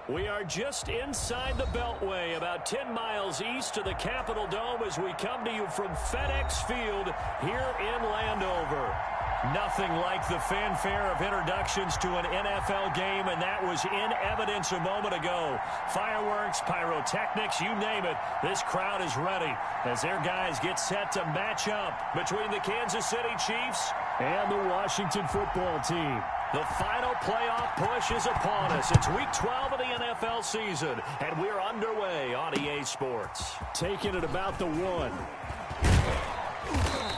We are just inside the Beltway, about 10 miles east of the Capitol Dome as we come to you from FedEx Field here in Landover. Nothing like the fanfare of introductions to an NFL game, and that was in evidence a moment ago. Fireworks, pyrotechnics, you name it. This crowd is ready as their guys get set to match up between the Kansas City Chiefs and the Washington football team. The final playoff push is upon us. It's week 12 of the NFL season, and we're underway on EA Sports. Taking it about the 1.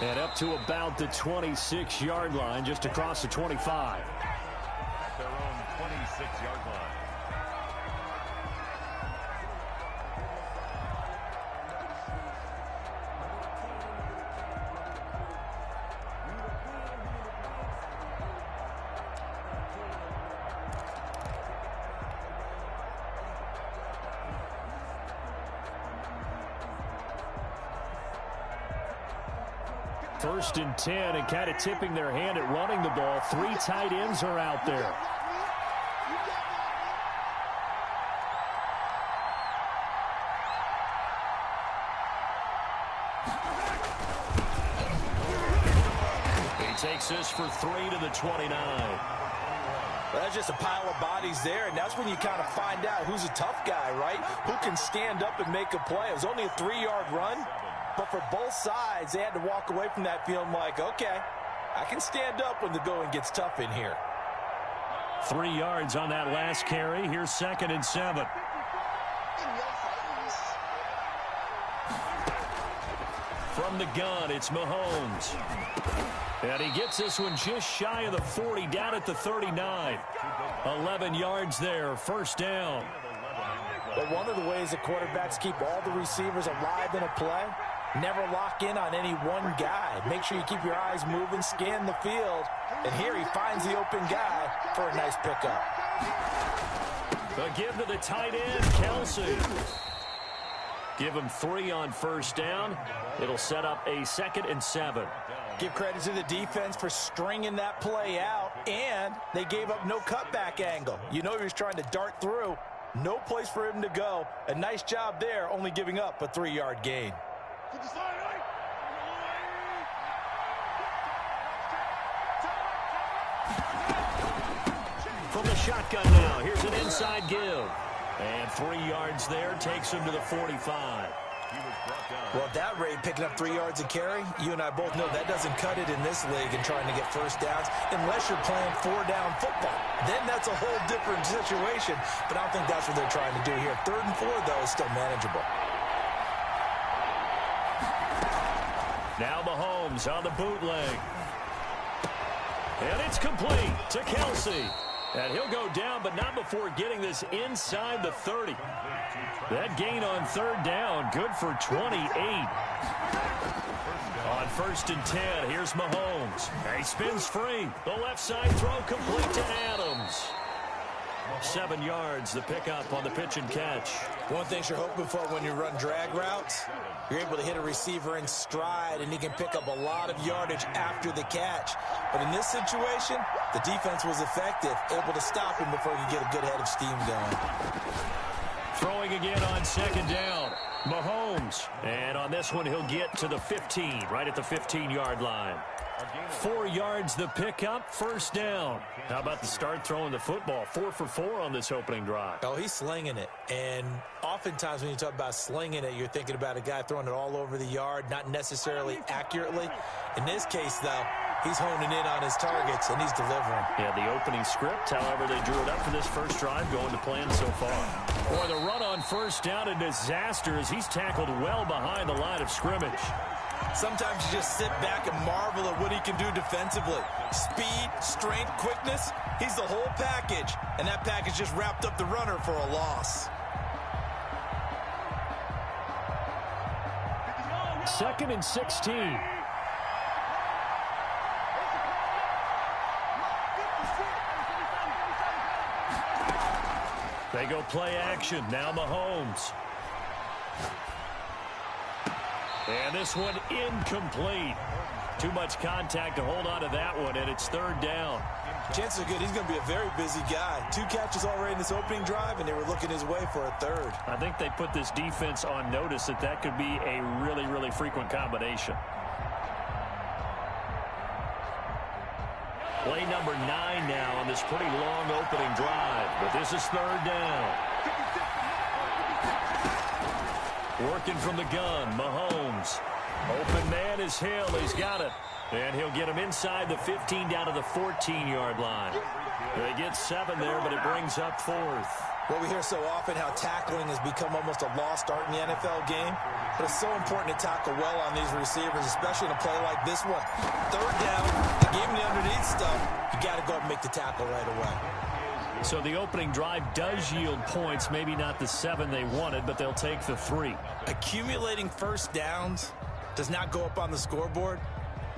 And up to about the 26-yard line, just across the 25. At their own 26-yard line. First and 10, and kind of tipping their hand at running the ball. 3 tight ends are out there. He takes this for 3 to the 29. Well, that's just a pile of bodies there, and that's when you kind of find out who's a tough guy, right? Who can stand up and make a play. It was only a 3-yard run. But for both sides, they had to walk away from that feeling like, okay, I can stand up when the going gets tough in here. 3 yards on that last carry. Here's 2nd and 7. From the gun, it's Mahomes. And he gets this one just shy of the 40, down at the 39. 11 yards there, first down. But one of the ways that quarterbacks keep all the receivers alive in a play, never lock in on any one guy. Make sure you keep your eyes moving, scan the field. And here he finds the open guy for a nice pickup. A give to the tight end, Kelsey. Give him 3 on first down. It'll set up a 2nd and 7. Give credit to the defense for stringing that play out, and they gave up no cutback angle. You know he was trying to dart through. No place for him to go. A nice job there, only giving up a 3-yard gain. From the shotgun now, here's an inside give. And 3 yards there, takes him to the 45. Well, at that rate, picking up 3 yards a carry, you and I both know that doesn't cut it in this league and trying to get first downs unless you're playing 4-down football. Then that's a whole different situation, but I don't think that's what they're trying to do here. 3rd and 4, though, is still manageable. Now Mahomes on the bootleg. And it's complete to Kelsey. And he'll go down, but not before getting this inside the 30. That gain on 3rd down, good for 28. On 1st and 10, here's Mahomes. He spins free. The left side throw complete to Adams. 7 yards, the pickup on the pitch and catch. One thing you're hoping for when you run drag routes, you're able to hit a receiver in stride, and he can pick up a lot of yardage after the catch. But in this situation, the defense was effective, able to stop him before he could get a good head of steam going. Throwing again on 2nd down. Mahomes. And on this one, he'll get to the 15, right at the 15-yard line. 4 yards the pickup, first down. How about the start throwing the football? 4 for 4 on this opening drive. Oh, he's slinging it. And oftentimes when you talk about slinging it, you're thinking about a guy throwing it all over the yard, not necessarily accurately. In this case, though, he's honing in on his targets, and he's delivering. Yeah, the opening script, however, they drew it up for this first drive, going to plan so far. Boy, the run on first down, a disaster as he's tackled well behind the line of scrimmage. Sometimes you just sit back and marvel at what he can do defensively. Speed, strength, quickness, he's the whole package. And that package just wrapped up the runner for a loss. 2nd and 16. They go play action. Now Mahomes. And this one incomplete. Too much contact to hold on to that one, and it's third down. Chances are good he's going to be a very busy guy. 2 catches already in this opening drive, and they were looking his way for a third. I think they put this defense on notice that that could be a really, really frequent combination. Play number 9 now on this pretty long opening drive, but this is third down. Working from the gun, Mahomes. Open man is Hill. He's got it. And he'll get him inside the 15 down to the 14-yard line. They get 7 there, but it brings up 4th. Well, we hear so often how tackling has become almost a lost art in the NFL game. But it's so important to tackle well on these receivers, especially in a play like this one. Third down, the game the underneath stuff, you got to go up and make the tackle right away. So the opening drive does yield points, maybe not the 7 they wanted, but they'll take the 3. Accumulating first downs does not go up on the scoreboard,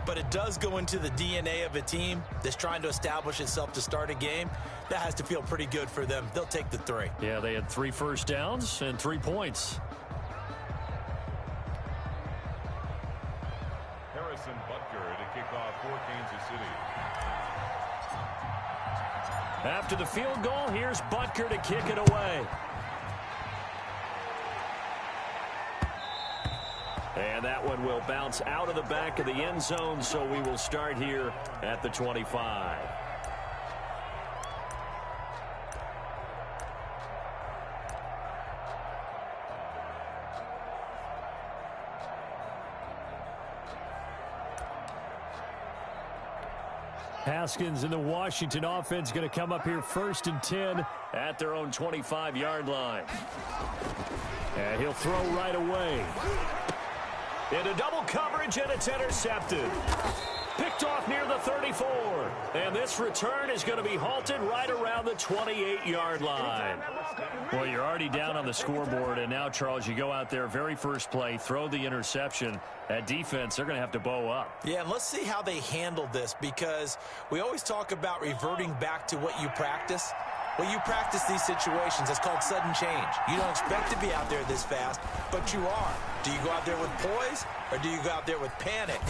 but it does go into the DNA of a team that's trying to establish itself to start a game. That has to feel pretty good for them. They'll take the 3. Yeah, they had 3 first downs and 3 points. Harrison Butker to kick off for Kansas City. After the field goal, here's Butker to kick it away. And that one will bounce out of the back of the end zone, so we will start here at the 25. Haskins and the Washington offense going to come up here 1st and 10 at their own 25-yard line. And he'll throw right away. Into double coverage, and it's intercepted. Picked off near the 34. And this return is going to be halted right around the 28-yard line. Well, you're already down on the scoreboard, and now, Charles, you go out there, very first play, throw the interception. That defense, they're going to have to bow up. Yeah, and let's see how they handle this, because we always talk about reverting back to what you practice. Well, you practice these situations. It's called sudden change. You don't expect to be out there this fast, but you are. Do you go out there with poise, or do you go out there with panic?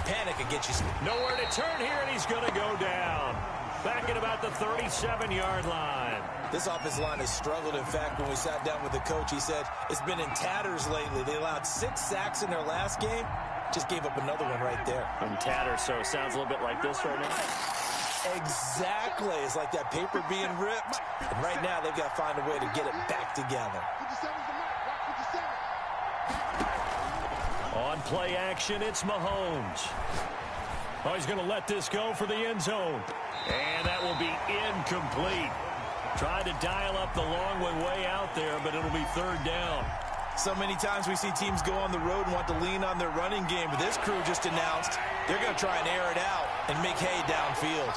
Panic can get you... Nowhere to turn here, and he's going to go down. Back at about the 37-yard line. This offensive line has struggled. In fact, when we sat down with the coach, he said it's been in tatters lately. They allowed 6 sacks in their last game. Just gave up another one right there. In tatters, so it sounds a little bit like this right now. Exactly. It's like that paper being ripped. And right now, they've got to find a way to get it back together. On play action, it's Mahomes. Oh, he's going to let this go for the end zone. And that will be incomplete. Tried to dial up the long one way out there, but it'll be third down. So many times we see teams go on the road and want to lean on their running game, but this crew just announced they're going to try and air it out and make hay downfield.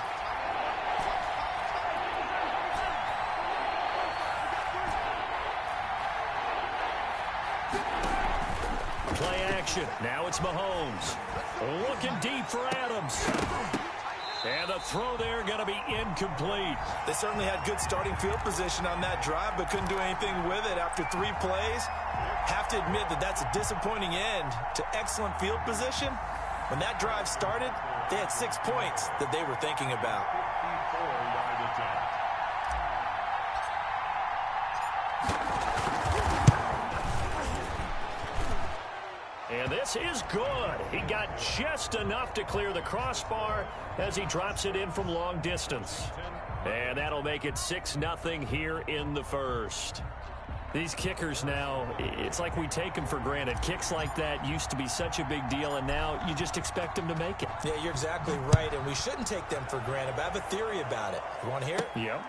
Play action. Now it's Mahomes. Looking deep for Adams. And the throw there going to be incomplete. They certainly had good starting field position on that drive, but couldn't do anything with it after 3 plays. Have to admit that that's a disappointing end to excellent field position. When that drive started, they had 6 points that they were thinking about. And this is good. He got just enough to clear the crossbar as he drops it in from long distance. And that'll make it 6-0 here in the first. These kickers now, it's like we take them for granted. Kicks like that used to be such a big deal, and now you just expect them to make it. Yeah, you're exactly right, and we shouldn't take them for granted, but I have a theory about it. You want to hear it? Yep.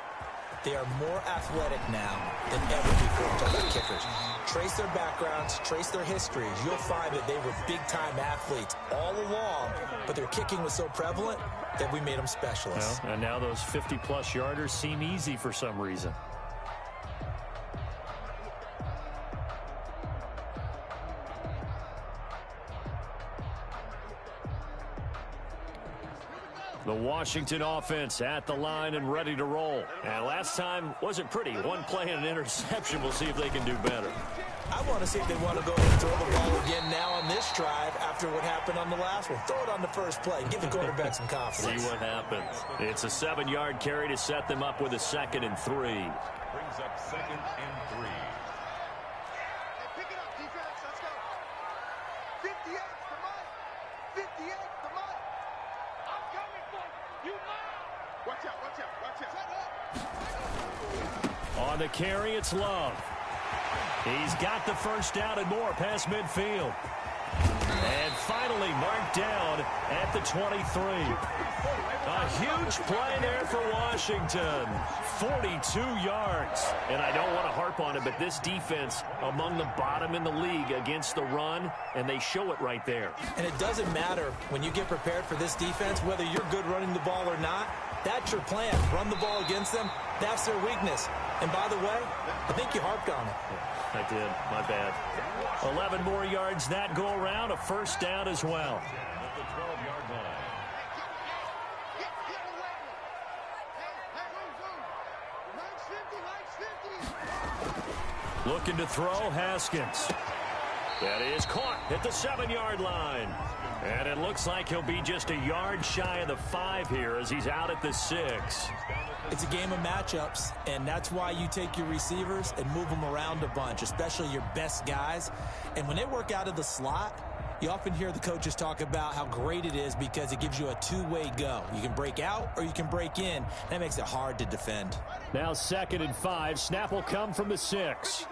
They are more athletic now than ever before. Talking about kickers. Trace their backgrounds, trace their histories. You'll find that they were big-time athletes all along, but their kicking was so prevalent that we made them specialists. Well, and now those 50-plus yarders seem easy for some reason. The Washington offense at the line and ready to roll. And last time wasn't pretty. 1 play and an interception. We'll see if they can do better. I want to see if they want to go and throw the ball again now on this drive after what happened on the last one. Throw it on the first play. Give the quarterback some confidence. See what happens. It's a 7-yard carry to set them up with a 2nd and 3. Brings up 2nd and 3. Hey, pick it up, defense. Let's go. 58 to Mike. 58 to Mike. I'm coming for you. Watch out, watch out, watch out. On the carry, it's Love. He's got the first down and more past midfield. And finally marked down at the 23. A huge play there for Washington. 42 yards. And I don't want to harp on it, but this defense among the bottom in the league against the run, and they show it right there. And it doesn't matter when you get prepared for this defense, whether you're good running the ball or not. That's your plan. Run the ball against them. That's their weakness. And by the way, I think you harped on it. I did. My bad. 11 more yards that go around. A first down as well. At the 12-yard line. Looking to throw, Haskins. That is caught at the 7-yard line. And it looks like he'll be just a yard shy of the 5 here as he's out at the 6. It's a game of matchups, and that's why you take your receivers and move them around a bunch, especially your best guys. And when they work out of the slot, you often hear the coaches talk about how great it is because it gives you a two-way go. You can break out or you can break in. That makes it hard to defend. Now 2nd and 5. Snap will come from the 6.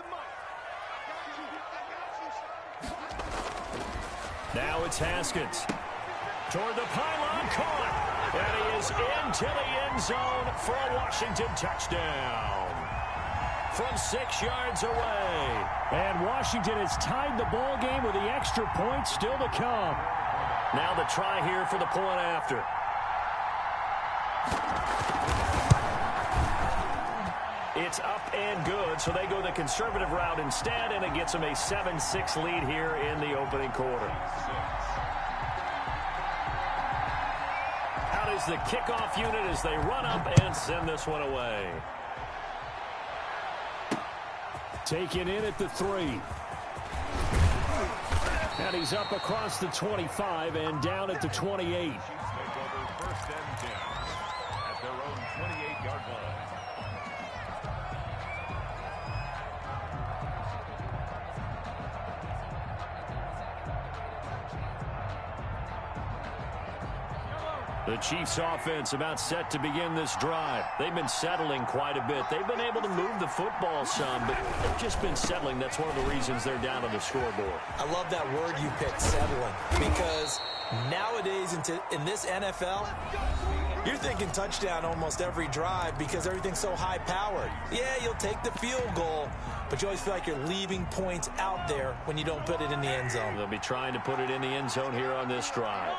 Now it's Haskins. Toward the pylon, caught. And he is into the end zone for a Washington touchdown. From 6 yards away. And Washington has tied the ball game with the extra point still to come. Now the try here for the point after. It's up and good, so they go the conservative route instead, and it gets them a 7-6 lead here in the opening quarter. Out is the kickoff unit as they run up and send this one away. Taken in at the 3. And he's up across the 25 and down at the 28. Take over 1st and 10 at their own 28-yard line. The Chiefs offense about set to begin this drive. They've been settling quite a bit. They've been able to move the football some, but they've just been settling. That's one of the reasons they're down on the scoreboard. I love that word you picked, settling, because nowadays in this NFL, you're thinking touchdown almost every drive because everything's so high-powered. Yeah, you'll take the field goal, but you always feel like you're leaving points out there when you don't put it in the end zone. They'll be trying to put it in the end zone here on this drive.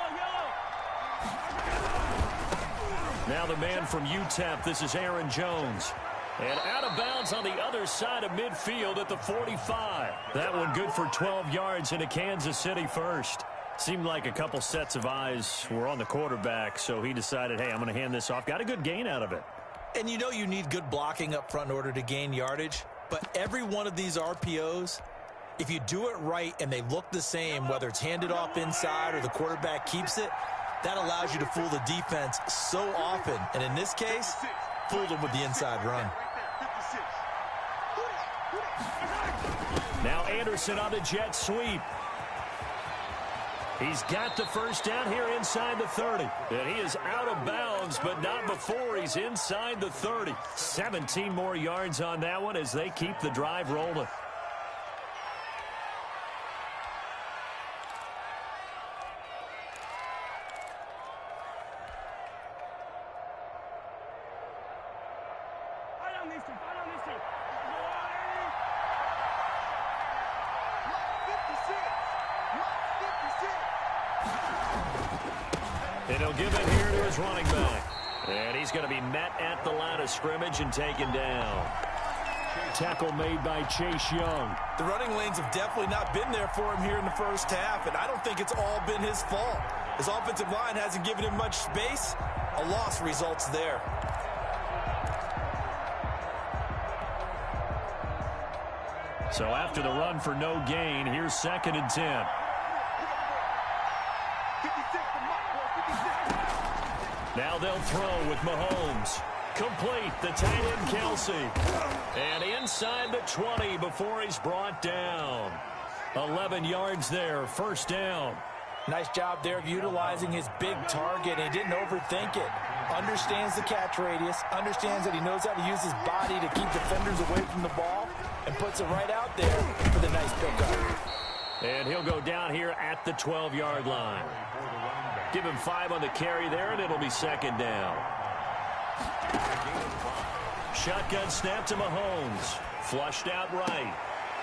Now the man from UTEP, this is Aaron Jones. And out of bounds on the other side of midfield at the 45. That one good for 12 yards into Kansas City first. Seemed like a couple sets of eyes were on the quarterback, so he decided, hey, I'm going to hand this off. Got a good gain out of it. And you know you need good blocking up front in order to gain yardage, but every one of these RPOs, if you do it right and they look the same, whether it's handed off inside or the quarterback keeps it, that allows you to fool the defense so often. And in this case, fooled them with the inside run. Now Anderson on the jet sweep. He's got the first down here inside the 30. And he is out of bounds, but not before he's inside the 30. 17 more yards on that one as they keep the drive rolling. And he'll give it here to his running back. And he's going to be met at the line of scrimmage and taken down. Tackle made by Chase Young. The running lanes have definitely not been there for him here in the first half, and I don't think it's all been his fault. His offensive line hasn't given him much space. A loss results there. So after the run for no gain, here's 2nd and 10. Now they'll throw with Mahomes. Complete, the tight end Kelsey. And inside the 20 before he's brought down. 11 yards there, 1st down. Nice job there of utilizing his big target. He didn't overthink it. Understands the catch radius. Understands that he knows how to use his body to keep defenders away from the ball. And puts it right out there for the nice pickup. And he'll go down here at the 12-yard line. Give him 5 on the carry there, and it'll be 2nd down. Shotgun snap to Mahomes. Flushed out right.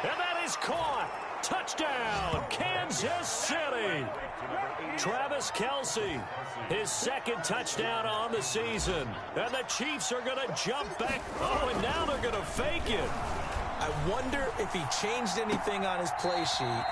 And that is caught. Touchdown, Kansas City. Travis Kelce, his 2nd touchdown on the season. And the Chiefs are going to jump back. Oh, and now they're going to fake it. I wonder if he changed anything on his play sheet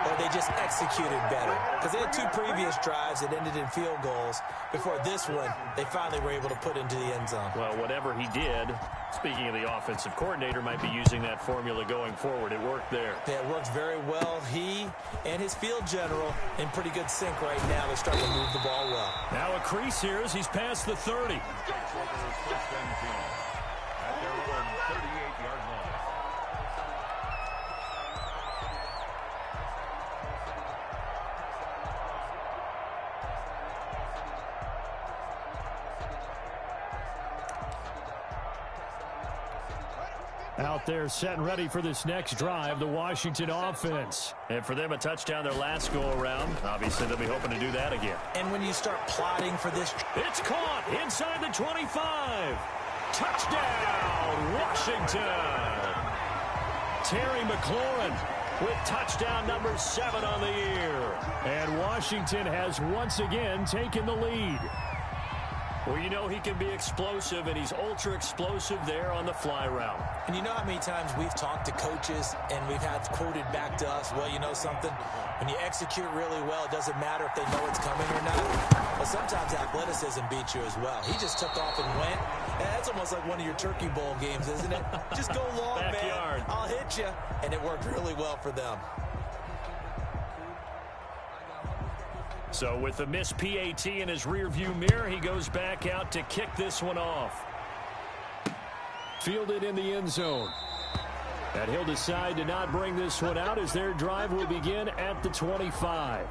or they just executed better. Because they had 2 previous drives that ended in field goals. Before this one, they finally were able to put into the end zone. Well, whatever he did, speaking of the offensive coordinator, might be using that formula going forward. It worked there. Yeah, it works very well. He and his field general in pretty good sync right now. They're starting to move the ball well. Now a crease here as he's past the 30. Out there set and ready for this next drive, the Washington offense. And for them, a touchdown their last go-around. Obviously, they'll be hoping to do that again. And when you start plotting for this... It's caught inside the 25. Touchdown, Washington. Terry McLaurin with touchdown number 7 on the year. And Washington has once again taken the lead. Well, you know he can be explosive, and he's ultra-explosive there on the fly route. And you know how many times we've talked to coaches and we've had quoted back to us, well, you know something? When you execute really well, it doesn't matter if they know it's coming or not. But sometimes athleticism beats you as well. He just took off and went. And that's almost like one of your Turkey Bowl games, isn't it? Just go long, Backyard. man. I'll hit you. And it worked really well for them. So with the missed PAT in his rearview mirror, he goes back out to kick this one off. Fielded in the end zone. And he'll decide to not bring this one out as their drive will begin at the 25.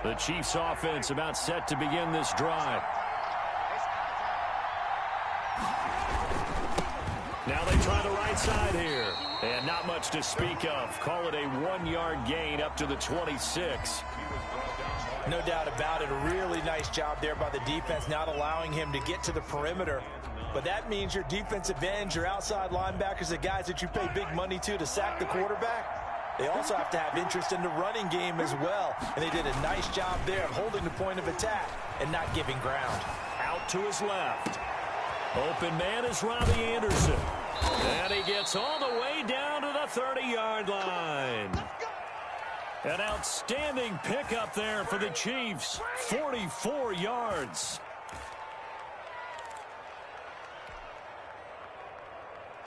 The Chiefs offense about set to begin this drive. Now they try the right side here. And not much to speak of. Call it a 1-yard gain up to the 26. No doubt about it. A really nice job there by the defense, not allowing him to get to the perimeter. But that means your defensive ends, your outside linebackers, the guys that you pay big money to sack the quarterback, they also have to have interest in the running game as well. And they did a nice job there of holding the point of attack and not giving ground. Out to his left. Open man is Robbie Anderson. And he gets all the way down to the 30-yard line. An outstanding pickup there for the Chiefs. 44 yards.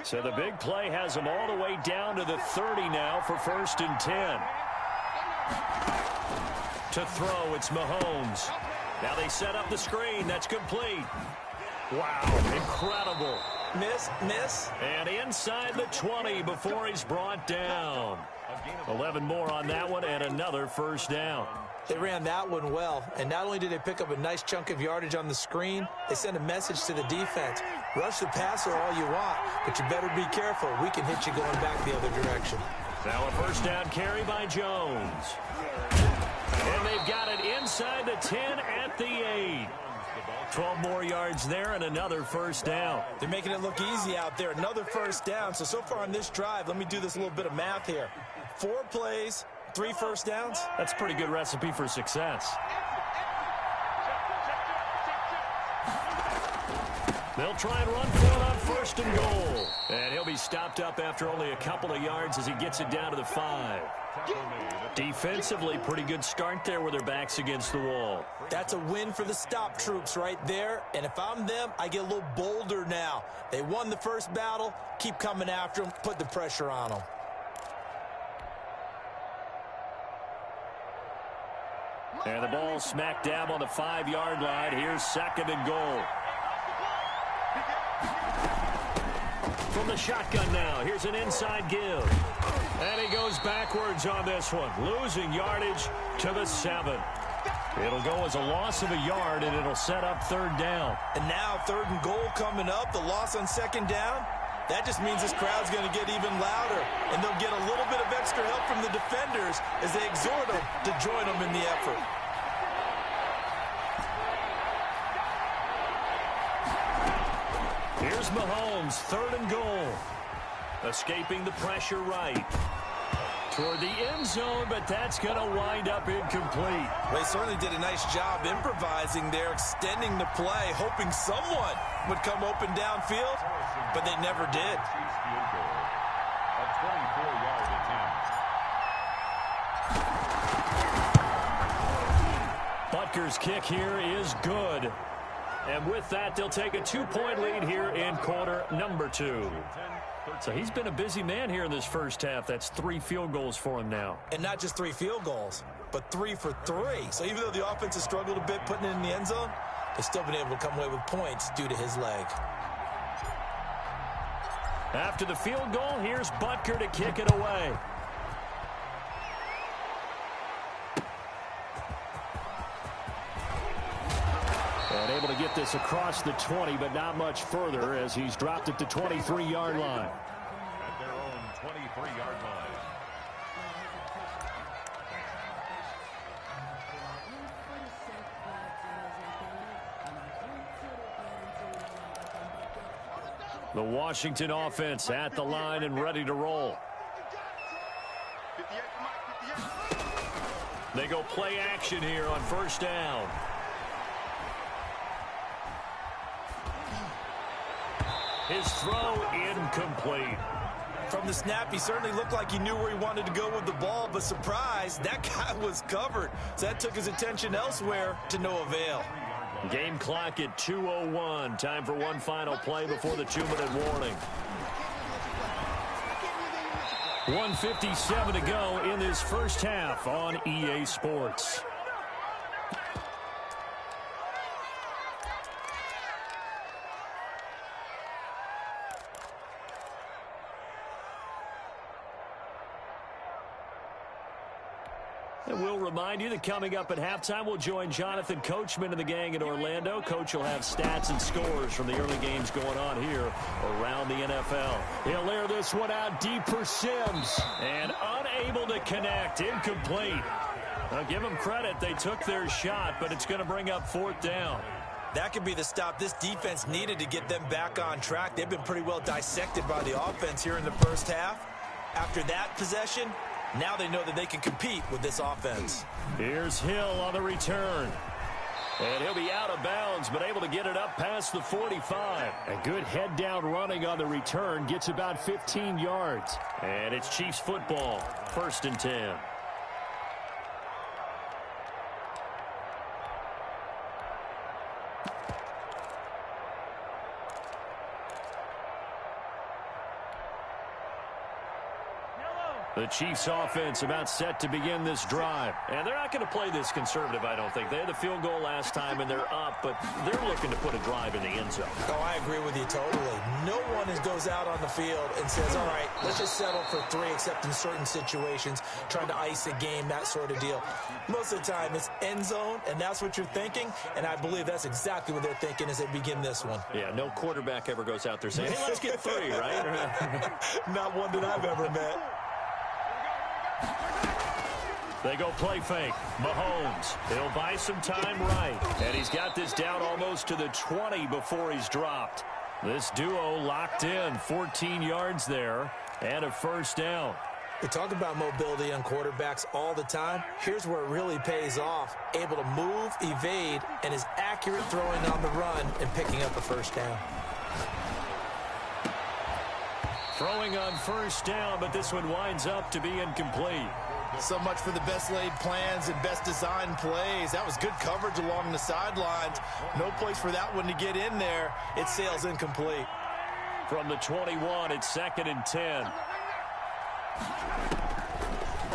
So the big play has them all the way down to the 30 now for 1st and 10. To throw, it's Mahomes. Now they set up the screen. That's complete. Wow, incredible. Miss. And inside the 20 before he's brought down. 11 more on that one and another 1st down. They ran that one well, and not only did they pick up a nice chunk of yardage on the screen, they sent a message to the defense. Rush the passer all you want, but you better be careful. We can hit you going back the other direction. Now a 1st down carry by Jones. And they've got it inside the 10 at the 8. 12 more yards there and another 1st down. They're making it look easy out there. Another 1st down. So far on this drive, let me do this little bit of math here. 4 plays, 3 1st downs. That's a pretty good recipe for success. They'll try and run for it on 1st and goal. And he'll be stopped up after only a couple of yards as he gets it down to the 5. Defensively, pretty good start there with their backs against the wall. That's a win for the stop troops right there. And if I'm them, I get a little bolder now. They won the first battle. Keep coming after them. Put the pressure on them. And the ball smack dab on the 5-yard line. Here's 2nd and goal. From the shotgun now, here's an inside give. And he goes backwards on this one, losing yardage to the 7. It'll go as a loss of a yard, and it'll set up 3rd down. And now 3rd and goal coming up, the loss on 2nd down. That just means this crowd's going to get even louder, and they'll get a little bit of extra help from the defenders as they exhort them to join them in the effort. Here's Mahomes, 3rd and goal. Escaping the pressure right. Toward the end zone, but that's going to wind up incomplete. They certainly did a nice job improvising there, extending the play, hoping someone would come open downfield, but they never did. A 24-yard attempt. Butker's kick here is good. And with that, they'll take a 2-point lead here in quarter number 2. So he's been a busy man here in this first half. That's 3 field goals for him now. And not just 3 field goals, but 3 for 3. So even though the offense has struggled a bit putting it in the end zone, they've still been able to come away with points due to his leg. After the field goal, here's Butker to kick it away. And able to get this across the 20, but not much further as he's dropped it to 23-yard line. At their own 23-yard line. The Washington offense at the line and ready to roll. They go play action here on 1st down. His throw incomplete. From the snap, he certainly looked like he knew where he wanted to go with the ball, but surprise, that guy was covered. So that took his attention elsewhere to no avail. Game clock at 2:01. Time for one final play before the 2-minute warning. 1:57 to go in this first half on EA Sports. And we'll remind you that coming up at halftime, we'll join Jonathan Coachman and the gang in Orlando. Coach will have stats and scores from the early games going on here around the NFL. He'll air this one out deep for Sims. And unable to connect. Incomplete. Now, give them credit. They took their shot, but it's going to bring up 4th down. That could be the stop this defense needed to get them back on track. They've been pretty well dissected by the offense here in the first half. After that possession, now they know that they can compete with this offense. Here's Hill on the return. And he'll be out of bounds, but able to get it up past the 45. A good head down running on the return. Gets about 15 yards. And it's Chiefs football. 1st and 10. The Chiefs offense about set to begin this drive. And they're not going to play this conservative, I don't think. They had the field goal last time, and they're up, but they're looking to put a drive in the end zone. Oh, I agree with you totally. No one goes out on the field and says, all right, let's just settle for 3, except in certain situations, trying to ice a game, that sort of deal. Most of the time, it's end zone, and that's what you're thinking, and I believe that's exactly what they're thinking as they begin this one. Yeah, no quarterback ever goes out there saying, hey, let's get 3, right? Not one that I've ever met. They go play fake. Mahomes. He'll buy some time right. And he's got this down almost to the 20 before he's dropped. This duo locked in. 14 yards there and a 1st down. We talk about mobility on quarterbacks all the time. Here's where it really pays off. Able to move, evade, and is accurate throwing on the run and picking up a first down. Throwing on first down, but this one winds up to be incomplete. So much for the best laid plans and best designed plays. That was good coverage along the sidelines. No place for that one to get in there. It sails incomplete. From the 21, it's 2nd and 10.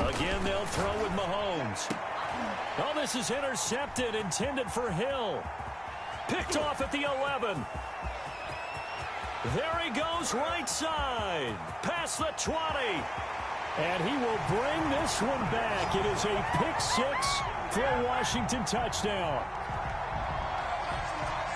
Again, they'll throw with Mahomes. Oh, this is intercepted, intended for Hill. Picked off at the 11. There he goes, right side. Past the 20. And he will bring this one back. It is a pick-6 for a Washington touchdown.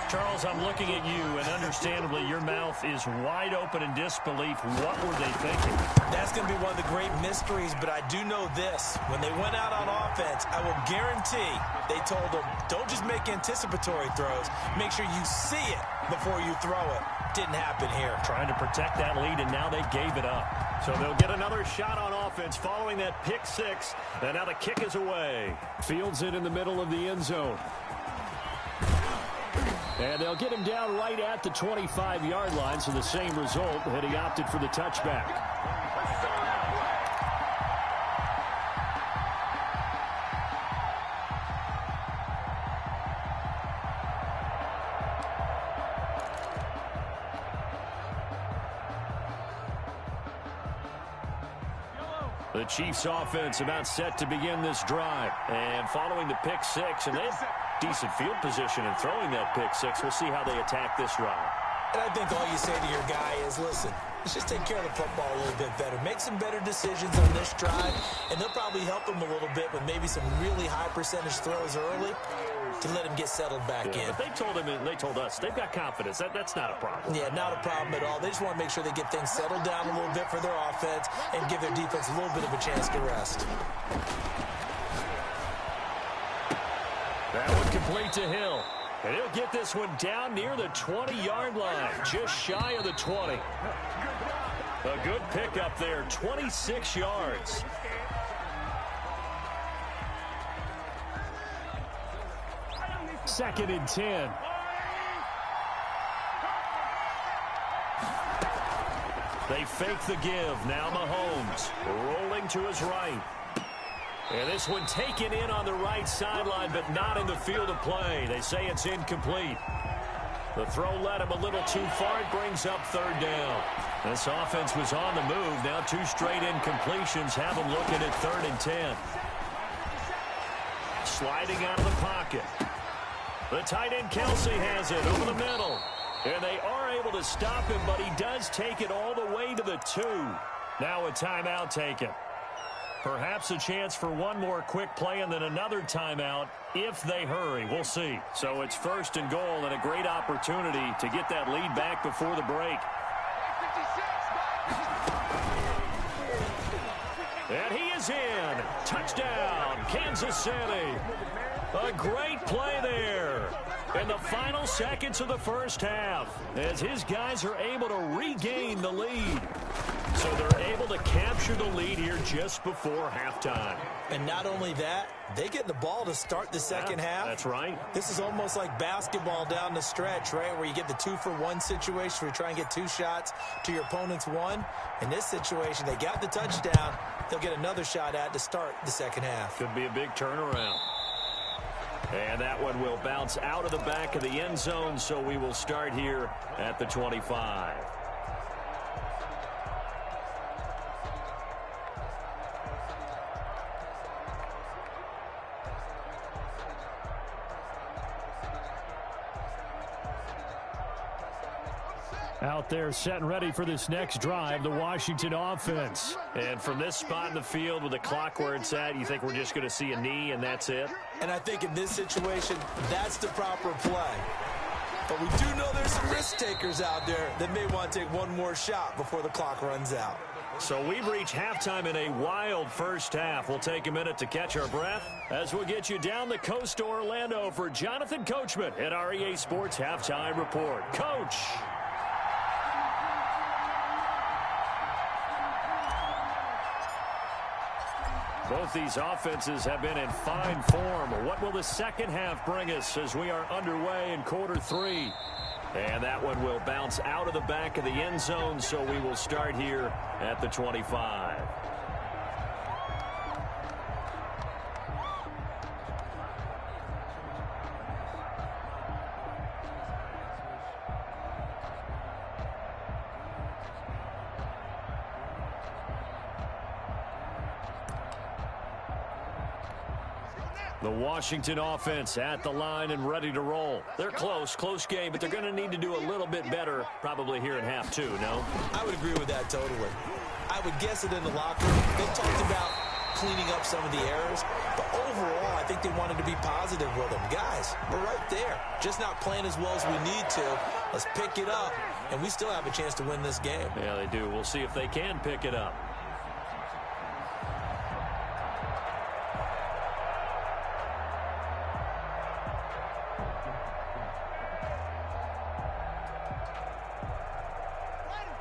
Charles, I'm looking at you, and understandably, your mouth is wide open in disbelief. What were they thinking? That's going to be one of the great mysteries, but I do know this. When they went out on offense, I will guarantee they told them, don't just make anticipatory throws. Make sure you see it before you throw it. Didn't happen here. Trying to protect that lead, and now they gave it up. So they'll get another shot on offense following that pick-6, and now the kick is away. Fields it in the middle of the end zone. And they'll get him down right at the 25-yard line, so the same result, and he opted for the touchback. The Chiefs offense about set to begin this drive. And following the pick-6, and they have decent field position in throwing that pick-6. We'll see how they attack this drive. And I think all you say to your guy is, listen, let's just take care of the football a little bit better. Make some better decisions on this drive, and they'll probably help him a little bit with maybe some really high percentage throws early to let him get settled back in. But they told him, and they told us, they've got confidence. That's not a problem. Yeah, not a problem at all. They just want to make sure they get things settled down a little bit for their offense and give their defense a little bit of a chance to rest. That one complete to Hill. And he'll get this one down near the 20-yard line, just shy of the 20. A good pickup there, 26 yards. Second and 10. They fake the give. Now Mahomes rolling to his right. And this one taken in on the right sideline, but not in the field of play. They say it's incomplete. The throw led him a little too far. It brings up 3rd down. This offense was on the move. Now 2 straight incompletions have them looking at 3rd and 10. Sliding out of the pocket. The tight end Kelsey has it over the middle. And they are able to stop him, but he does take it all the way to the 2. Now a timeout taken. Perhaps a chance for one more quick play and then another timeout if they hurry. We'll see. So it's 1st and goal and a great opportunity to get that lead back before the break. And he is in. Touchdown, Kansas City. A great play there in the final seconds of the first half as his guys are able to regain the lead. So they're able to capture the lead here just before halftime. And not only that, they get the ball to start the second half. That's right. This is almost like basketball down the stretch, right, where you get the 2-for-1 situation where you try and get 2 shots to your opponent's 1. In this situation, they got the touchdown. They'll get another shot at to start the second half. Could be a big turnaround. And that one will bounce out of the back of the end zone, so we will start here at the 25. Out there set and ready for this next drive, the Washington offense. And from this spot in the field with the clock where it's at, you think we're just going to see a knee and that's it? And I think in this situation, that's the proper play. But we do know there's some risk takers out there that may want to take one more shot before the clock runs out. So we've reached halftime in a wild first half. We'll take a minute to catch our breath as we'll get you down the coast to Orlando for Jonathan Coachman at our EA Sports Halftime Report. Coach. Both these offenses have been in fine form. What will the second half bring us as we are underway in quarter 3? And that one will bounce out of the back of the end zone, so we will start here at the 25. The Washington offense at the line and ready to roll. They're close game, but they're going to need to do a little bit better probably here in half 2, no? I would agree with that totally. I would guess it in the locker room. They talked about cleaning up some of the errors, but overall, I think they wanted to be positive with them. Guys, we're right there. Just not playing as well as we need to. Let's pick it up, and we still have a chance to win this game. Yeah, they do. We'll see if they can pick it up.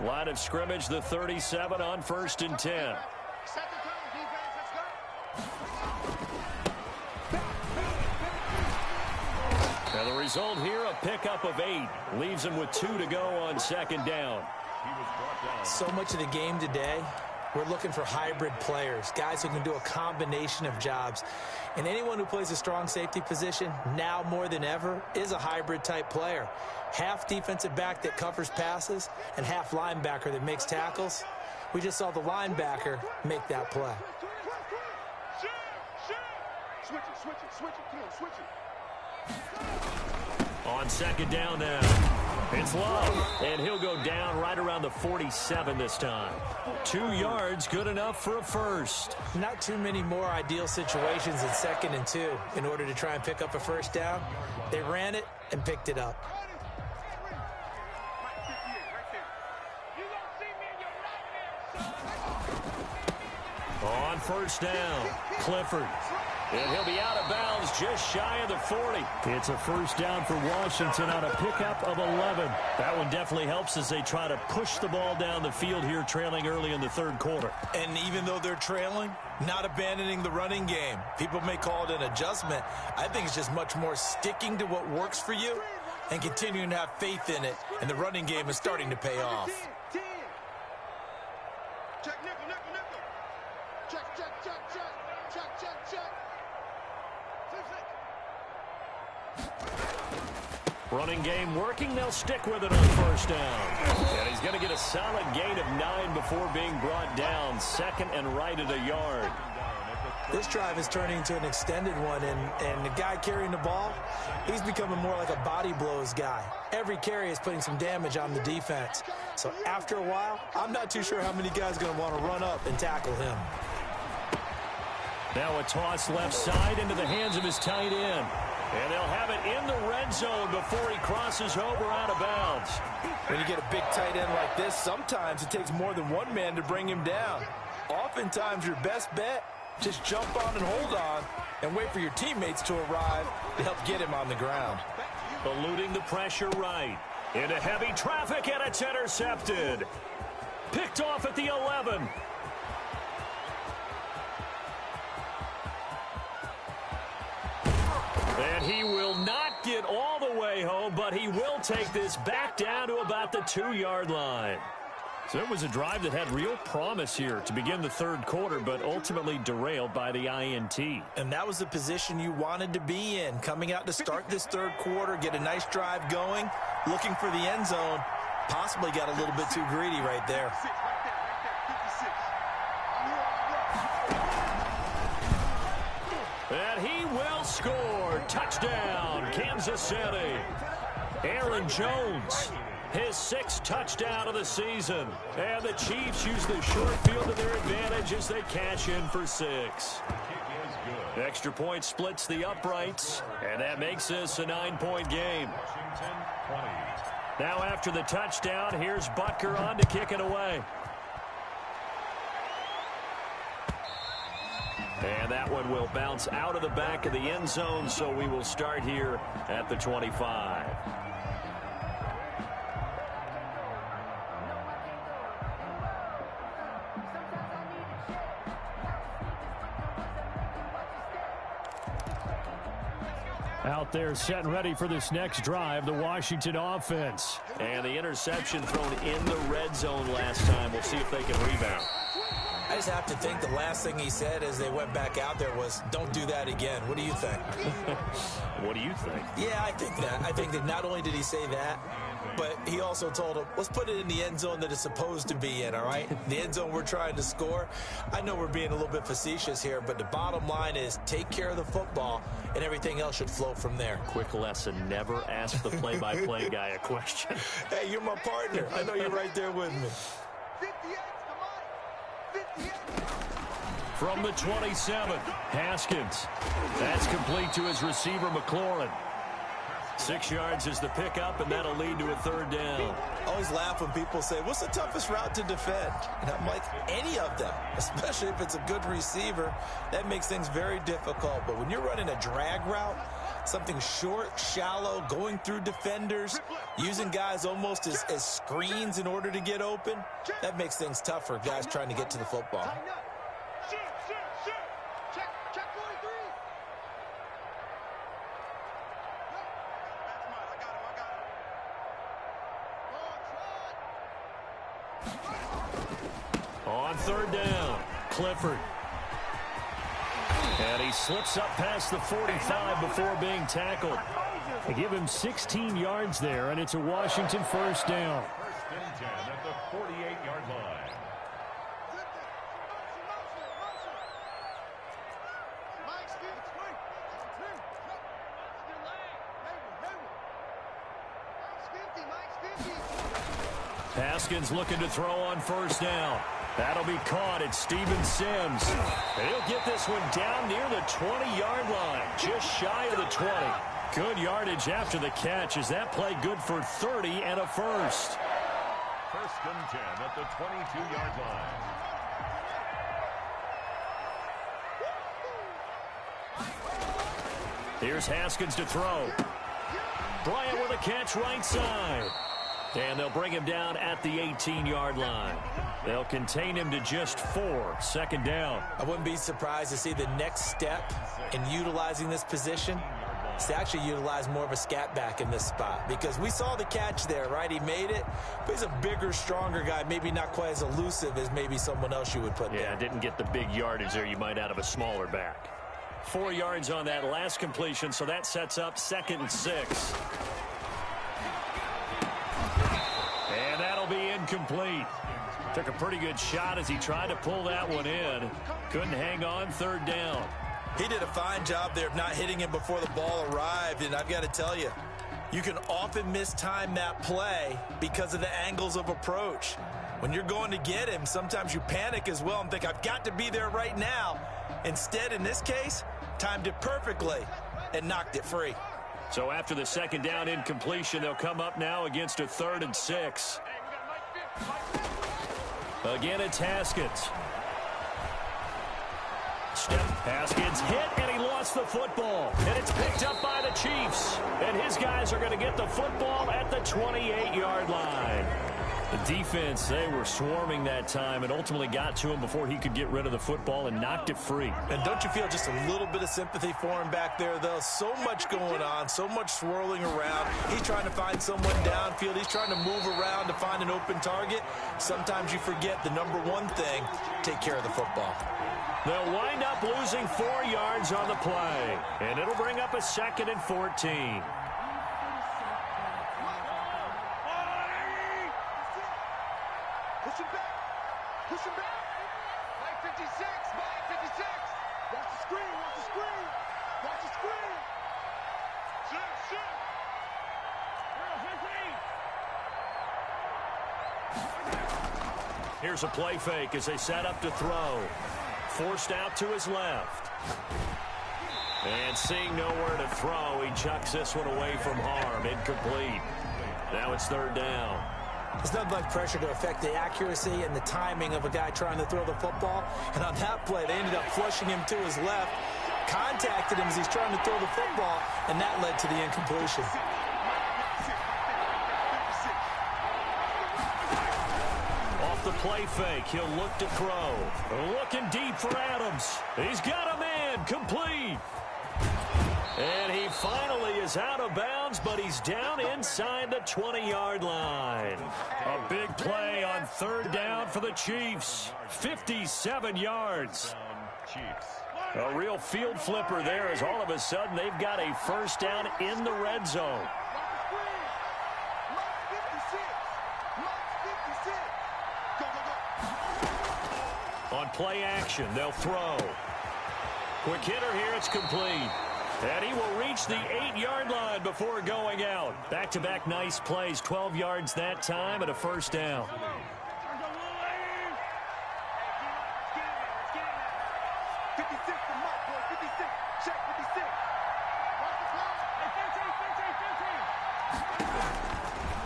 Line of scrimmage, the 37 on 1st and 10. Set the tone, defense. Let's go. Now the result here, a pickup of 8. Leaves them with 2 to go on 2nd down. So much of the game today, we're looking for hybrid players, guys who can do a combination of jobs. And anyone who plays a strong safety position, now more than ever, is a hybrid type player. Half defensive back that covers passes and half linebacker that makes tackles. We just saw the linebacker make that play. Switch it. Come on, switch it. On 2nd down now, it's Love, and he'll go down right around the 47 this time. 2 yards, good enough for a first. Not too many more ideal situations in 2nd and 2 in order to try and pick up a first down. They ran it and picked it up. On 1st down, Clifford. And he'll be out of bounds just shy of the 40. It's a first down for Washington on a pickup of 11. That one definitely helps as they try to push the ball down the field here, trailing early in the 3rd quarter. And even though they're trailing, not abandoning the running game. People may call it an adjustment. I think it's just much more sticking to what works for you and continuing to have faith in it. And the running game is starting to pay off. Check, nickel. Check. Running game working. They'll stick with it on 1st down. And he's going to get a solid gain of 9 before being brought down. 2nd and right at a yard. This drive is turning into an extended one, and the guy carrying the ball, he's becoming more like a body blows guy. Every carry is putting some damage on the defense. So after a while, I'm not too sure how many guys are going to want to run up and tackle him. Now a toss left side into the hands of his tight end. And they'll have it in the red zone before he crosses over out of bounds. When you get a big tight end like this, sometimes it takes more than one man to bring him down. Oftentimes, your best bet, just jump on and hold on and wait for your teammates to arrive to help get him on the ground. Eluding the pressure right. Into heavy traffic, and it's intercepted. Picked off at the 11. And he will not get all the way home, but he will take this back down to about the 2-yard line. So it was a drive that had real promise here to begin the 3rd quarter, but ultimately derailed by the INT. And that was the position you wanted to be in, coming out to start this 3rd quarter, get a nice drive going, looking for the end zone. Possibly got a little bit too greedy right there. And he will score. Touchdown, Kansas City. Aaron Jones, his 6th touchdown of the season. And the Chiefs use the short field to their advantage as they cash in for 6. Extra point splits the uprights, and that makes this a 9-point game. Now after the touchdown, here's Butker on to kick it away. And that one will bounce out of the back of the end zone, so we will start here at the 25. Out there set and ready for this next drive, the Washington offense. And the interception thrown in the red zone last time. We'll see if they can rebound. I just have to think the last thing he said as they went back out there was, don't do that again. What do you think? What do you think? Yeah, I think that. I think that not only did he say that, but he also told him, let's put it in the end zone that it's supposed to be in, all right? The end zone we're trying to score. I know we're being a little bit facetious here, but the bottom line is take care of the football, and everything else should flow from there. Quick lesson, never ask the play-by-play guy a question. Hey, you're my partner. I know you're right there with me. 58 to Mike. 58. From the 27, Haskins. That's complete to his receiver, McLaurin. 6 yards is the pickup, and that'll lead to a third down. I always laugh when people say, what's the toughest route to defend? And I'm like, any of them, especially if it's a good receiver. That makes things very difficult. But when you're running a drag route, something short, shallow, going through defenders, using guys almost as screens in order to get open, that makes things tough for guys trying to get to the football. Shoot. Check 43. That's mine. I got him. On third down, Clifford. And he slips up past the 45 before being tackled. They give him 16 yards there, and it's a Washington first down. First and 10 at the 48-yard line. Haskins looking to throw on first down. That'll be caught at Steven Sims. And he'll get this one down near the 20-yard line, just shy of the 20. Good yardage after the catch. Is that play good for 30 and a first? First and 10 at the 22-yard line. Here's Haskins to throw. Bryant with a catch right side. And they'll bring him down at the 18-yard line. They'll contain him to just 4. Second down. I wouldn't be surprised to see the next step in utilizing this position is to actually utilize more of a scat back in this spot. Because we saw the catch there, right? He made it, but he's a bigger, stronger guy, maybe not quite as elusive as maybe someone else you would put there. Yeah, didn't get the big yardage there you might out of a smaller back. 4 yards on that last completion, so that sets up 2nd and 6. And that'll be incomplete. Took a pretty good shot as he tried to pull that one in. Couldn't hang on, third down. He did a fine job there of not hitting him before the ball arrived, and I've got to tell you, you can often mistime that play because of the angles of approach. When you're going to get him, sometimes you panic as well and think, I've got to be there right now. Instead, in this case, timed it perfectly and knocked it free. So after the second down incompletion, they'll come up now against a 3rd and 6. Again, it's Haskins. Haskins hit, and he lost the football. And it's picked up by the Chiefs. And his guys are going to get the football at the 28-yard line. The defense, they were swarming that time and ultimately got to him before he could get rid of the football and knocked it free. And don't you feel just a little bit of sympathy for him back there, though? So much going on, so much swirling around. He's trying to find someone downfield. He's trying to move around to find an open target. Sometimes you forget the number one thing, take care of the football. They'll wind up losing 4 yards on the play, and it'll bring up a 2nd and 14. Push him back. Mike 56. Mike 56. Watch the screen. Watch the screen. Watch the screen. Shoot. Here's a play fake as they set up to throw. Forced out to his left. And seeing nowhere to throw, he chucks this one away from harm. Incomplete. Now it's 3rd down. There's nothing like pressure to affect the accuracy and the timing of a guy trying to throw the football. And on that play, they ended up flushing him to his left, contacted him as he's trying to throw the football, and that led to the incompletion. Off the play fake, he'll look to throw. Looking deep for Adams. He's got a man, complete. And he finally is out of bounds, but he's down inside the 20-yard line. A big play on third down for the Chiefs. 57 yards. A real field flipper there as all of a sudden they've got a first down in the red zone. On play action, they'll throw. Quick hitter here, it's complete. And he will reach the 8-yard line before going out. Back-to-back nice plays, 12 yards that time and a first down.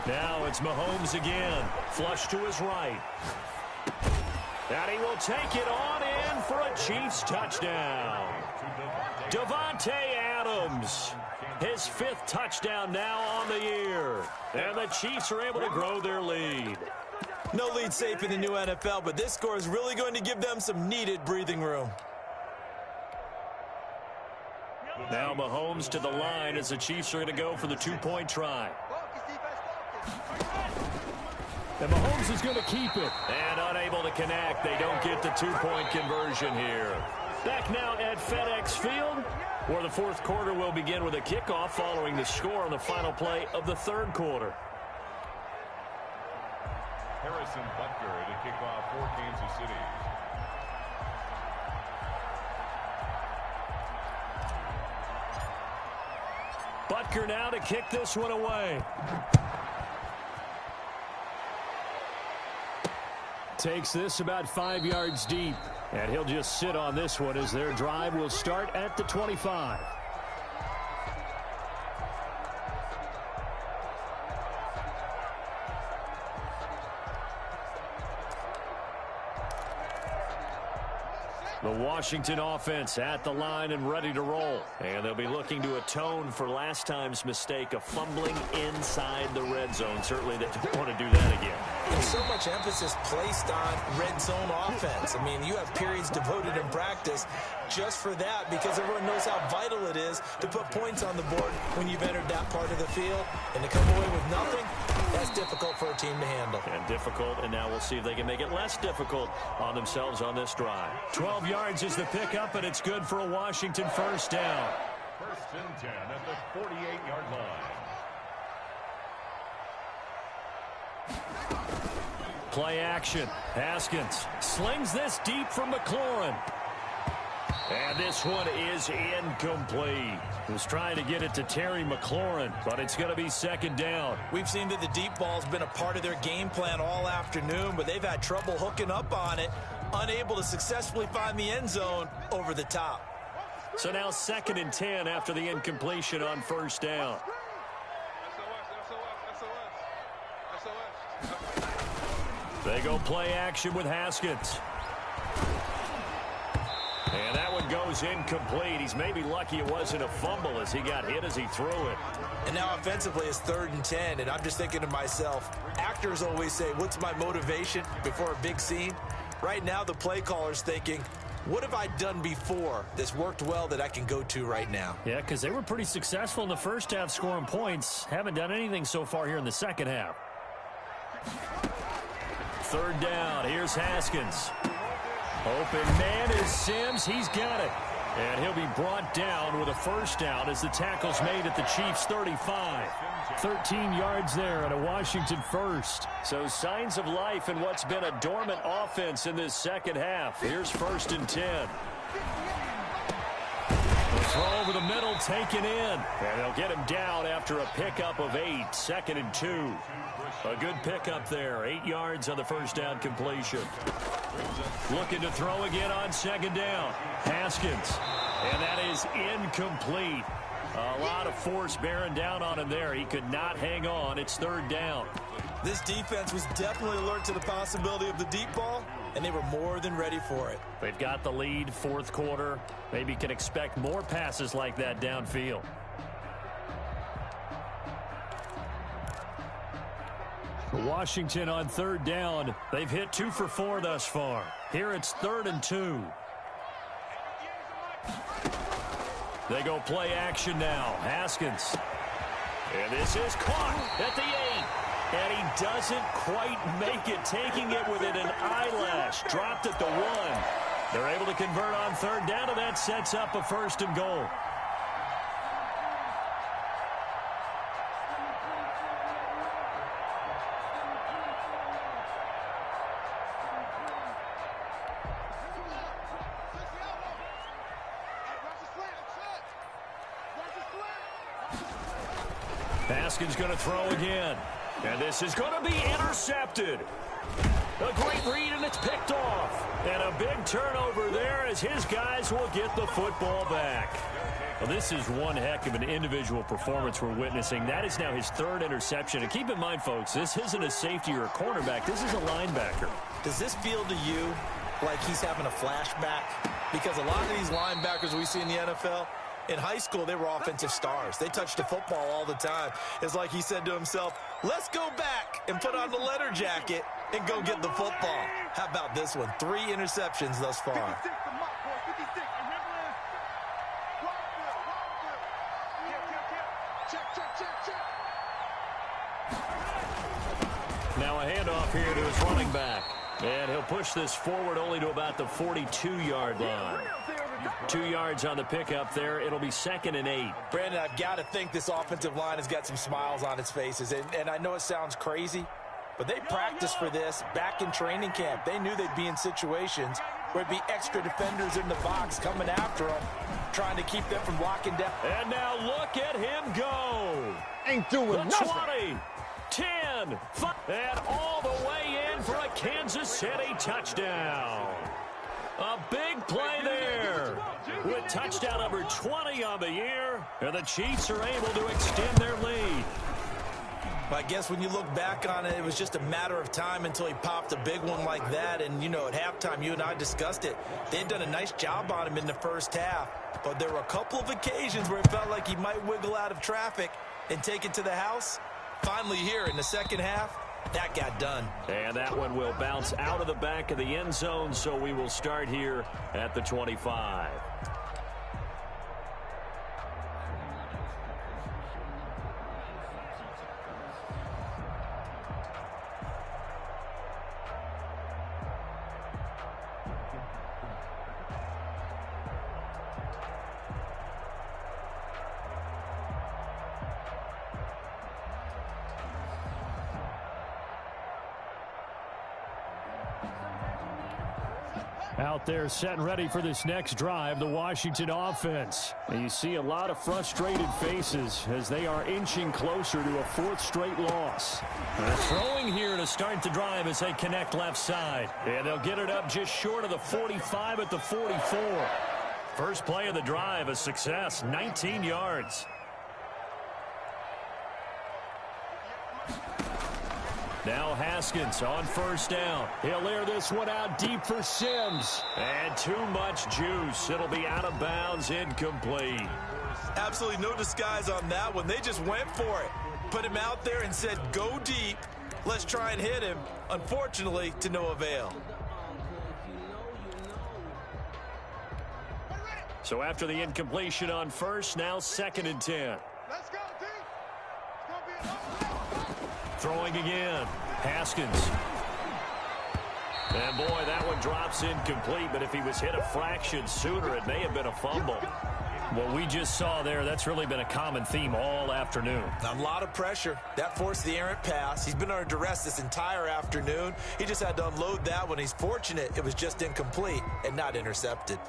Now it's Mahomes again. Flush to his right. And he will take it on in for a Chiefs touchdown. Davante Adams, his 5th touchdown now on the year. And the Chiefs are able to grow their lead. No lead safe in the new NFL, but this score is really going to give them some needed breathing room. Now Mahomes to the line as the Chiefs are going to go for the 2-point try. And Mahomes is going to keep it. And unable to connect. They don't get the 2-point conversion here. Back now at FedEx Field, where the 4th quarter will begin with a kickoff following the score on the final play of the 3rd quarter. Harrison Butker to kick off for Kansas City. Butker now to kick this one away. Takes this about 5 yards deep. And he'll just sit on this one as their drive will start at the 25. The Washington offense at the line and ready to roll. And they'll be looking to atone for last time's mistake of fumbling inside the red zone. Certainly they don't want to do that again. There's so much emphasis placed on red zone offense. I mean, you have periods devoted in practice just for that because everyone knows how vital it is to put points on the board when you've entered that part of the field. And to come away with nothing, that's difficult for a team to handle. And difficult, and now we'll see if they can make it less difficult on themselves on this drive. 12 yards is the pickup, and it's good for a Washington first down. 1st and 10 at the 48-yard line. Play action. Haskins slings this deep from McLaurin. And this one is incomplete. He was trying to get it to Terry McLaurin, but it's going to be 2nd down. We've seen that the deep ball's been a part of their game plan all afternoon, but they've had trouble hooking up on it, unable to successfully find the end zone over the top. So now 2nd and 10 after the incompletion on first down. They go play action with Haskins. And that one goes incomplete. He's maybe lucky it wasn't a fumble as he got hit as he threw it. And now offensively it's 3rd and 10, and I'm just thinking to myself, actors always say, what's my motivation before a big scene? Right now the play caller's thinking, what have I done before that's worked well that I can go to right now? Yeah, because they were pretty successful in the first half scoring points. Haven't done anything so far here in the second half. 3rd down. Here's Haskins. Open man is Sims. He's got it. And he'll be brought down with a first down as the tackle's made at the Chiefs' 35. 13 yards there and a Washington first. So signs of life in what's been a dormant offense in this second half. Here's 1st and 10. The throw over the middle taken in. And they'll get him down after a pickup of 8. 2nd and 2. A good pickup there. 8 yards on the first down completion. Looking to throw again on 2nd down. Haskins. And that is incomplete. A lot of force bearing down on him there. He could not hang on. It's 3rd down. This defense was definitely alert to the possibility of the deep ball, and they were more than ready for it. They've got the lead, 4th quarter. Maybe can expect more passes like that downfield. Washington on 3rd down. They've hit 2 for 4 thus far. Here it's 3rd and 2. They go play action now. Haskins. And this is caught at the 8. And he doesn't quite make it, taking it within an eyelash. Dropped at the 1. They're able to convert on third down, and that sets up a 1st and goal. Haskins going to throw again. And this is going to be intercepted. A great read, and it's picked off. And a big turnover there as his guys will get the football back. Well, this is one heck of an individual performance we're witnessing. That is now his 3rd interception. And keep in mind, folks, this isn't a safety or a cornerback. This is a linebacker. Does this feel to you like he's having a flashback? Because a lot of these linebackers we see in the NFL, in high school, they were offensive stars. They touched the football all the time. It's like he said to himself, let's go back and put on the leather jacket and go get the football. How about this one? 3 interceptions thus far. Now a handoff here to his running back. And he'll push this forward only to about the 42-yard line. 2 yards on the pickup there. It'll be 2nd and 8. Brandon, I've got to think this offensive line has got some smiles on its faces. And I know it sounds crazy, but they practiced for this back in training camp. They knew they'd be in situations where it'd be extra defenders in the box coming after them, trying to keep them from blocking down. And now look at him go. Ain't doing nothing. 20, 10, 5, and all the way in for a Kansas City touchdown. A big play there with touchdown number 20 on the year, and the Chiefs are able to extend their lead. I guess when you look back on it, it was just a matter of time until he popped a big one like that. And, you know, at halftime, you and I discussed it. They had done a nice job on him in the first half. But there were a couple of occasions where it felt like he might wiggle out of traffic and take it to the house. Finally here in the second half, that got done. And that one will bounce out of the back of the end zone, so we will start here at the 25. Out there set and ready for this next drive, the Washington offense. And you see a lot of frustrated faces as they are inching closer to a 4th straight loss. They're throwing here to start the drive as they connect left side. And they'll get it up just short of the 45 at the 44. First play of the drive, a success, 19 yards. Now Haskins on 1st down. He'll air this one out deep for Sims. And too much juice. It'll be out of bounds, incomplete. Absolutely no disguise on that one. They just went for it. Put him out there and said, go deep. Let's try and hit him. Unfortunately, to no avail. So after the incompletion on 1st, now 2nd and 10. Let's go, D. Throwing again. Haskins. And boy, that one drops incomplete, but if he was hit a fraction sooner, it may have been a fumble. What we just saw there, that's really been a common theme all afternoon. A lot of pressure. That forced the errant pass. He's been under duress this entire afternoon. He just had to unload that one. He's fortunate it was just incomplete and not intercepted.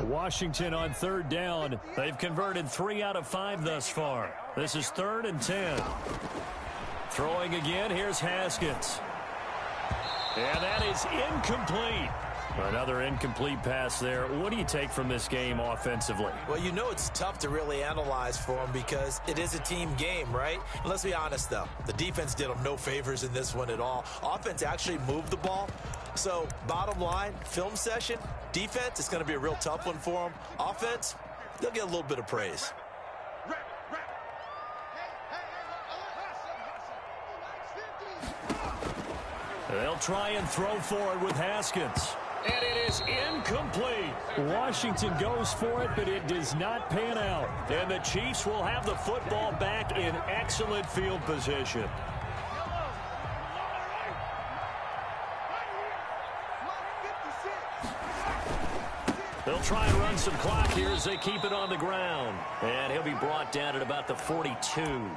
Washington on 3rd down. They've converted 3 out of 5 thus far. This is 3rd and 10. Throwing again. Here's Haskins. And that is incomplete. Another incomplete pass there. What do you take from this game offensively? Well, you know it's tough to really analyze for them because it is a team game, right? And let's be honest, though. The defense did them no favors in this one at all. Offense actually moved the ball. So, bottom line, film session, defense, it's going to be a real tough one for them. Offense, they'll get a little bit of praise. They'll try and throw for it with Haskins. And it is incomplete. Washington goes for it, but it does not pan out. And the Chiefs will have the football back in excellent field position. They'll try and run some clock here as they keep it on the ground. And he'll be brought down at about the 42.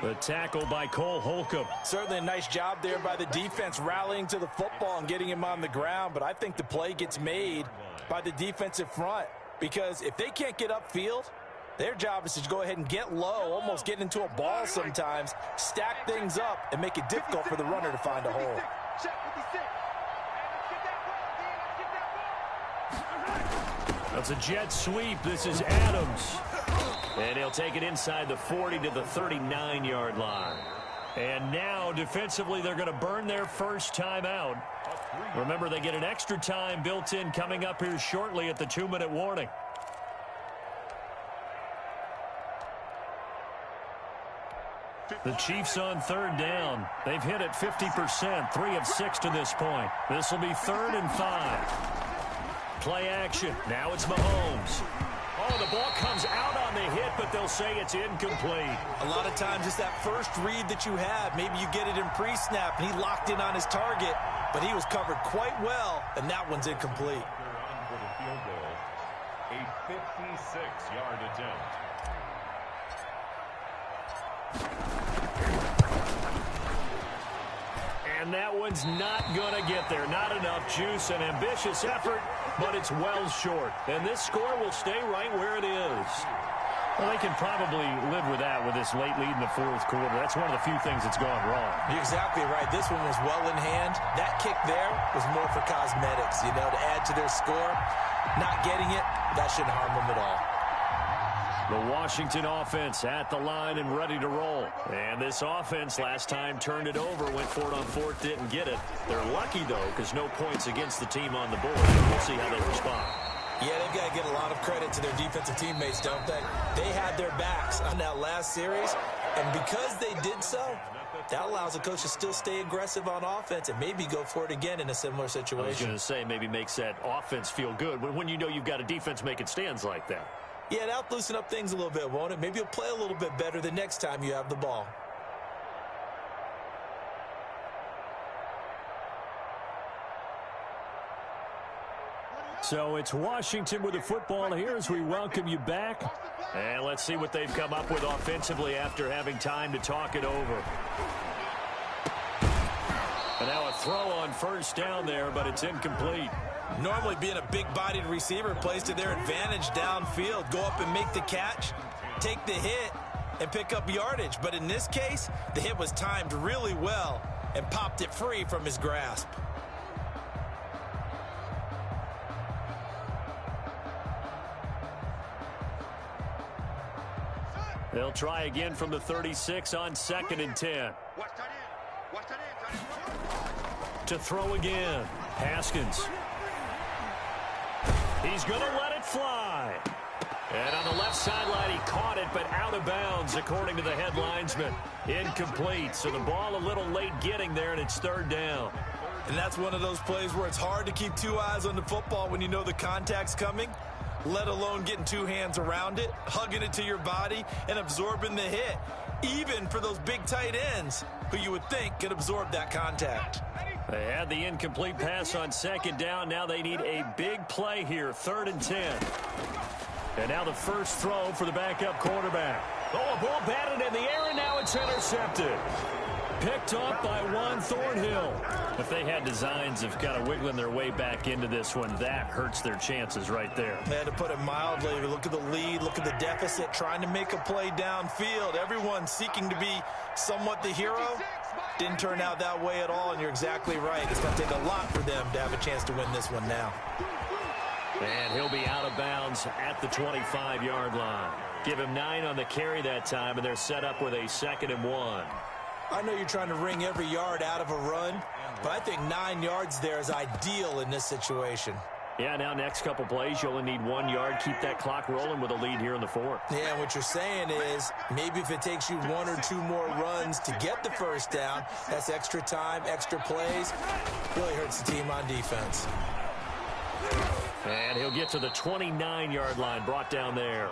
The tackle by Cole Holcomb. Certainly a nice job there by the defense rallying to the football and getting him on the ground. But I think the play gets made by the defensive front. Because if they can't get upfield, their job is to go ahead and get low, almost get into a ball sometimes, stack things up, and make it difficult for the runner to find a hole. That's a jet sweep. This is Adams. And he'll take it inside the 40 to the 39-yard line. And now, defensively, they're going to burn their first time out. Remember, they get an extra time built in coming up here shortly at the 2-minute warning. The Chiefs on third down. They've hit it 50%, 3 of 6 to this point. This will be 3rd and 5. Play action. Now it's Mahomes. Oh, the ball comes out on the hit, but they'll say it's incomplete. A lot of times it's that first read that you have. Maybe you get it in pre-snap, and he locked in on his target, but he was covered quite well, and that one's incomplete. A 56-yard attempt. And that one's not going to get there. Not enough juice. An ambitious effort, but it's well short. And this score will stay right where it is. Well, they can probably live with that with this late lead in the 4th quarter. That's one of the few things that's gone wrong. You're exactly right. This one was well in hand. That kick there was more for cosmetics, to add to their score. Not getting it, that shouldn't harm them at all. The Washington offense at the line and ready to roll. And this offense last time turned it over, went for it on 4th, didn't get it. They're lucky, though, because no points against the team on the board. We'll see how they respond. Yeah, they've got to get a lot of credit to their defensive teammates, don't they? They had their backs on that last series, and because they did so, that allows the coach to still stay aggressive on offense and maybe go for it again in a similar situation. I was going to say maybe makes that offense feel good when you know you've got a defense making stands like that. Yeah, that'll loosen up things a little bit, won't it? Maybe you'll play a little bit better the next time you have the ball. So it's Washington with the football here as we welcome you back. And let's see what they've come up with offensively after having time to talk it over. And now a throw on 1st down there, but it's incomplete. Normally being a big-bodied receiver plays to their advantage downfield. Go up and make the catch, take the hit, and pick up yardage. But in this case, the hit was timed really well and popped it free from his grasp. They'll try again from the 36 on 2nd and 10. To throw again. Haskins. He's going to let it fly. And on the left sideline, he caught it, but out of bounds, according to the head linesman. Incomplete. So the ball a little late getting there, and it's 3rd down. And that's one of those plays where it's hard to keep 2 eyes on the football when you know the contact's coming, let alone getting 2 hands around it, hugging it to your body, and absorbing the hit, even for those big tight ends who you would think could absorb that contact. They had the incomplete pass on 2nd down. Now they need a big play here, 3rd and 10. And now the first throw for the backup quarterback. Oh, a ball batted in the air, and now it's intercepted. Picked up by Juan Thornhill. If they had designs of kind of wiggling their way back into this one, that hurts their chances right there. They had to put it mildly. Look at the lead, look at the deficit, trying to make a play downfield. Everyone seeking to be somewhat the hero. Didn't turn out that way at all, and you're exactly right. It's going to take a lot for them to have a chance to win this one now. And he'll be out of bounds at the 25-yard line. Give him 9 on the carry that time, and they're set up with a 2nd and 1. I know you're trying to wring every yard out of a run, but I think 9 yards there is ideal in this situation. Yeah, now next couple plays, you only need 1 yard. Keep that clock rolling with a lead here in the fourth. Yeah, and what you're saying is maybe if it takes you 1 or 2 more runs to get the first down, that's extra time, extra plays. Really hurts the team on defense. And he'll get to the 29-yard line, brought down there.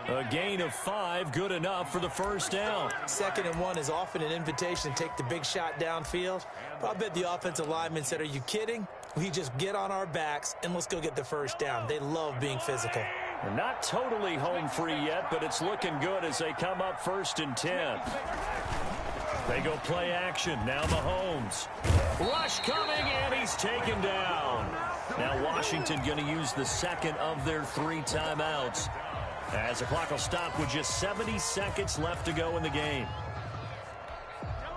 A gain of 5, good enough for the first down. 2nd and 1 is often an invitation to take the big shot downfield. But I bet the offensive lineman said, are you kidding? We just get on our backs and let's go get the first down. They love being physical. They're not totally home free yet, but it's looking good as they come up 1st and 10. They go play action. Now Mahomes. Rush coming, and he's taken down. Now Washington going to use the 2nd of their 3 timeouts, as the clock will stop with just 70 seconds left to go in the game.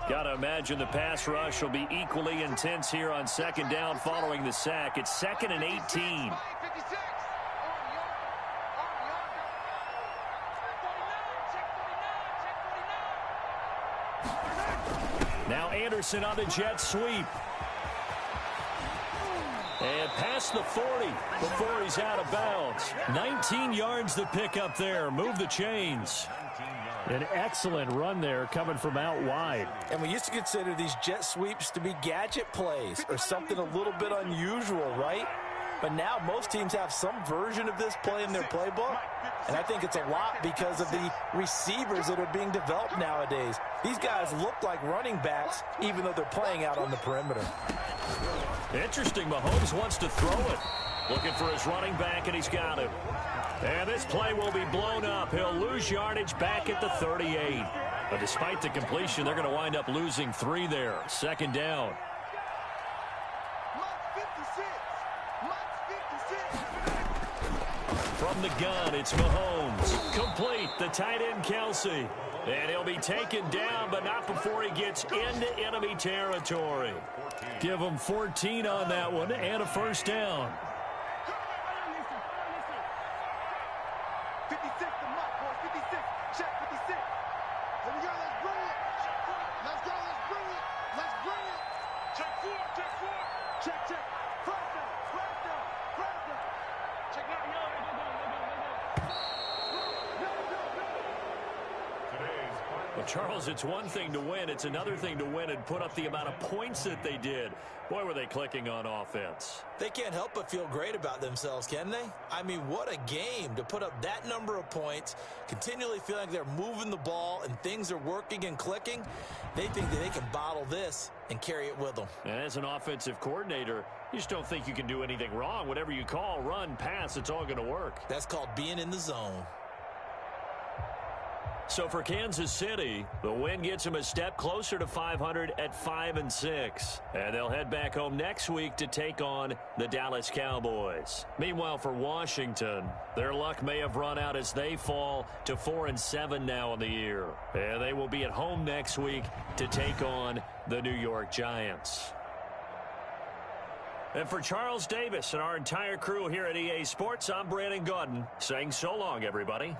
Got to imagine the pass rush will be equally intense here on 2nd down following the sack. It's 2nd and 18. Now Anderson on the jet sweep. And past the 40 before he's out of bounds. 19 yards to pick up there. Move the chains. An excellent run there coming from out wide. And we used to consider these jet sweeps to be gadget plays or something a little bit unusual, right? But now most teams have some version of this play in their playbook. And I think it's a lot because of the receivers that are being developed nowadays. These guys look like running backs even though they're playing out on the perimeter. Interesting. Mahomes wants to throw it. Looking for his running back, and he's got it. And this play will be blown up. He'll lose yardage back at the 38. But despite the completion, they're going to wind up losing 3 there. 2nd down. From the gun, it's Mahomes. Complete. The tight end, Kelsey. And he'll be taken down, but not before he gets into enemy territory. Give him 14 on that one and a first down. 56 to Mike, boys. 56. Check 56. Here we go. Let's bring it. Let's go. Let's bring it. Let's bring it. Check 4. Check 4. Check, check. First down. First down. First down. Check out. Yo, go. Well, Charles, it's one thing to win. It's another thing to win and put up the amount of points that they did. Boy, were they clicking on offense. They can't help but feel great about themselves, can they? I mean, what a game to put up that number of points, continually feeling like they're moving the ball and things are working and clicking. They think that they can bottle this and carry it with them. And as an offensive coordinator, you just don't think you can do anything wrong. Whatever you call, run, pass, it's all going to work. That's called being in the zone. So for Kansas City, the win gets them a step closer to 500 at 5-6. And they'll head back home next week to take on the Dallas Cowboys. Meanwhile, for Washington, their luck may have run out as they fall to 4-7 now in the year. And they will be at home next week to take on the New York Giants. And for Charles Davis and our entire crew here at EA Sports, I'm Brandon Gaudin saying so long, everybody.